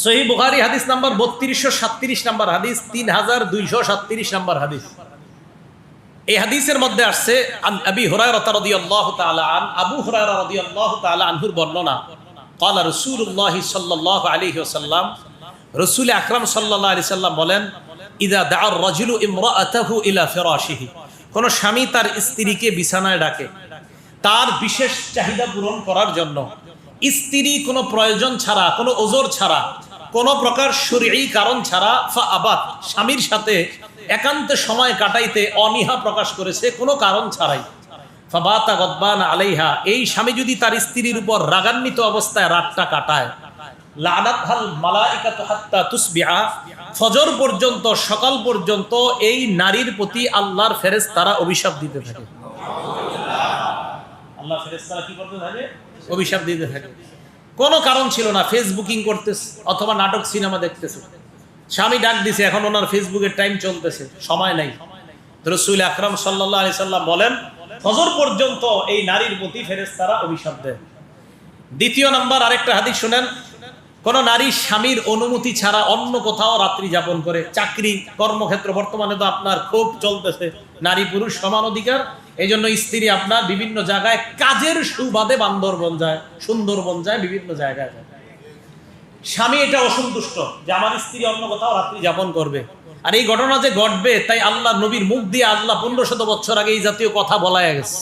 সহিহ বুখারী হাদিস number 3237 number হাদিস, 3237 number হাদিস। এই হাদিসের মধ্যে আসছে আন আবি হুরায়রা রাদিয়াল্লাহু তাআলা আবু হুরায়রা রাদিয়াল্লাহু তাআলা আনহুর বর্ণনা, ক্বালা রাসূলুল্লাহ সাল্লাল্লাহু আলাইহি ওয়াসাল্লাম, রাসূল আকরাম সাল্লাল্লাহু আলাইহি সাল্লাম বলেন, ইযা দাআর রাজুলু ইমরাআতাহু ইলা ফিরাশিহি, কোন স্বামী তার স্ত্রীকে বিছানায় ডাকে তার বিশেষ চাহিদা পূরণ করার জন্য, স্ত্রী কোনো প্রয়োজন ছাড়া, কোনো ওজর ছাড়া, কোনো প্রকার শরঈ কারণ ছাড়া ফাআবাত, স্বামীর সাথে একান্তে সময় কাটাইতে অনীহা প্রকাশ করেছে কোনো কারণ ছাড়াই, ফাবাতা গদবান আলাইহা, এই স্বামী যদি তার স্ত্রীর উপর রাগান্বিত অবস্থায় রাতটা কাটায়, লানাতহাল মালাইকাতু হাত্তা তুসবিহা, ফজর পর্যন্ত, সকাল পর্যন্ত এই নারীর প্রতি আল্লাহর ফেরেশতারা অভিশাপ দিতে থাকে। আল্লাহ ফেরেশতারা কি করতে থাকে? অভিশাপ দিতে থাকে। কোনো কারণ ছিল না, ফেসবুকিং করতেছে অথবা নাটক সিনেমা দেখতেছে, স্বামী ডাক দিছে, এখন ওনার ফেসবুকের টাইম চলতেছে, সময় নাই। রাসূল আকরাম সাল্লাল্লাহু আলাইহি সাল্লাম বলেন, ফজর পর্যন্ত এই নারীর প্রতি ফেরেশতারা অভিশাপ দেয়। দ্বিতীয় নাম্বার আরেকটা হাদিস শুনেন, কোন নারী স্বামীর অনুমতি ছাড়া অন্য কোথাও রাত্রি যাপন করে, চাকরি কর্মক্ষেত্র, বর্তমানে তো আপনার খুব চলতেছে নারী পুরুষ সমান অধিকার, এই জন্য স্ত্রী আপনার বিভিন্ন জায়গায় কাজের সুবাদে বান্দরবন যায়, সুন্দরবন যায়, বিভিন্ন জায়গায় যায়। স্বামী এটা অসন্তুষ্ট যে আমার স্ত্রী অন্য কোথাও রাত্রি যাপন করবে, আর এই ঘটনা যে ঘটবে তাই আল্লাহ নবীর মুখ দিয়ে আল্লাহ 1500 বছর আগে এই জাতীয় কথা বলায় গেছে।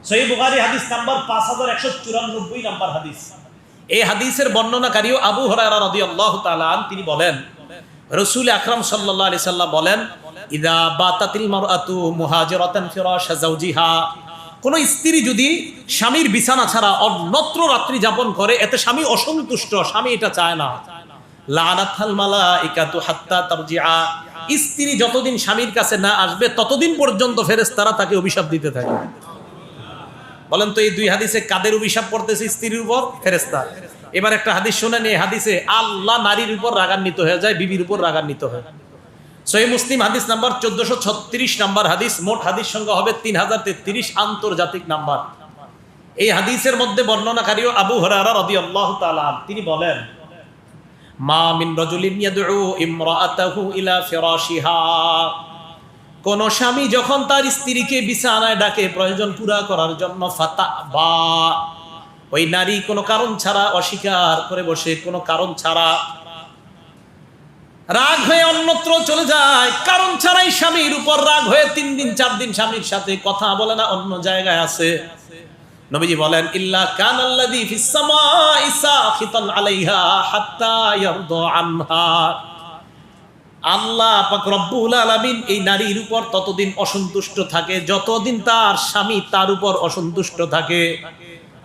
সহিহ বুখারী হাদিস নাম্বার 5194 নাম্বার হাদিস। এই হাদিসের বর্ণনাকারীও আবু হুরায়রা রাদিয়াল্লাহু তাআলা আন, তিনি বলেন, রাসূল আকরাম সাল্লাল্লাহু আলাইহি সাল্লাম বলেন, ইযা বাতাতিল মারআতু মুহাজিরাতান ফিরাশা যাওজিহা, কোন স্ত্রী যদি স্বামীর বিছানা ছাড়া অন্যত্র রাত্রি যাপন করে, এতে স্বামী অসন্তুষ্ট, স্বামী এটা চায় না, লানাতহাল মালাইকাতু হাত্তা তারজিআ, স্ত্রী যতদিন স্বামীর কাছে না আসবে ততদিন পর্যন্ত ফেরেশতারা তাকে অভিশাপ দিতে থাকে। বলেন তো এই দুই হাদিসে কাদের অভিশাপ পড়তেছে? স্ত্রীর উপর, ফেরেশতা। এবার একটা হাদিস শুনেন, এই হাদিসে আল্লাহ নারীর উপর রাগান্বিত হয়ে যায়, বিবির উপর রাগান্বিত হয়। সহিহ মুসলিম হাদিস নাম্বার 1436 নাম্বার হাদিস, মোট হাদিস সংখ্যা হবে 3033, আন্তর্জাতিক নাম্বার। এই হাদিসের মধ্যে বর্ণনাকারীও আবু হুরায়রা রাদিয়াল্লাহু তাআলা, তিনি বলেন, মা মিন রাজুলিন ইয়াদউ ইমরাআতাহু ইলা ফিরাশিহা, কোন স্বামী যখন তার স্ত্রীকে বিছানায় ডাকে প্রয়োজন পুরা করার জন্য, ফাতাবা, ওই নারী কোনো কারণ ছাড়া অস্বীকার করে বসে, কোনো কারণ ছাড়া রাগ হয়ে অন্যত্র চলে যায়, কারণ ছাড়াই স্বামীর উপর রাগ হয়ে 3 দিন 4 দিন স্বামীর সাথে কথা বলে না, অন্য জায়গায় আছে, নবীজি বলেন, ইল্লা কানাল্লাযী ফিস সামাই সাখিতান আলাইহা হাত্তা ইয়ারদা আনহা, আল্লাহ পাক রব্বুল আলামিন এই নারীর উপর ততদিন অসন্তুষ্ট থাকে যতদিন তার স্বামী তার উপর অসন্তুষ্ট থাকে।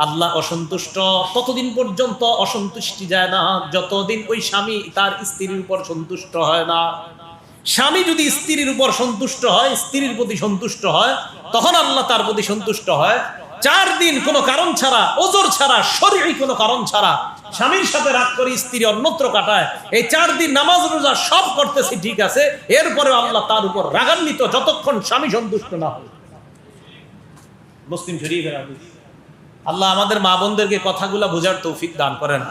আল্লাহ অসন্তুষ্ট ততদিন পর্যন্ত অসন্তুষ্টি যায় না যতদিন ওই স্বামী তার স্ত্রীর উপর সন্তুষ্ট হয় না। স্বামী যদি স্ত্রীর উপর সন্তুষ্ট হয়, স্ত্রীর প্রতি সন্তুষ্ট হয়, তখন আল্লাহ তার প্রতি সন্তুষ্ট হয়। 4 দিন কোনো কারণ ছাড়া, ওজর ছাড়া, শরঈ কোনো কারণ ছাড়া স্বামীর সাথে রাগ করে স্ত্রী অন্যত্র কাটায়, এই 4 দিন নামাজ রোজা সব করতেছি ঠিক আছে, এরপরে আল্লাহ তার উপর রাগান্বিত যতক্ষণ স্বামী সন্তুষ্ট না হয়। মুসলিম শরীফের হাদিস। আল্লাহ আমাদের মা বোনদেরকে কথাগুলা বোঝার তৌফিক দান করেন।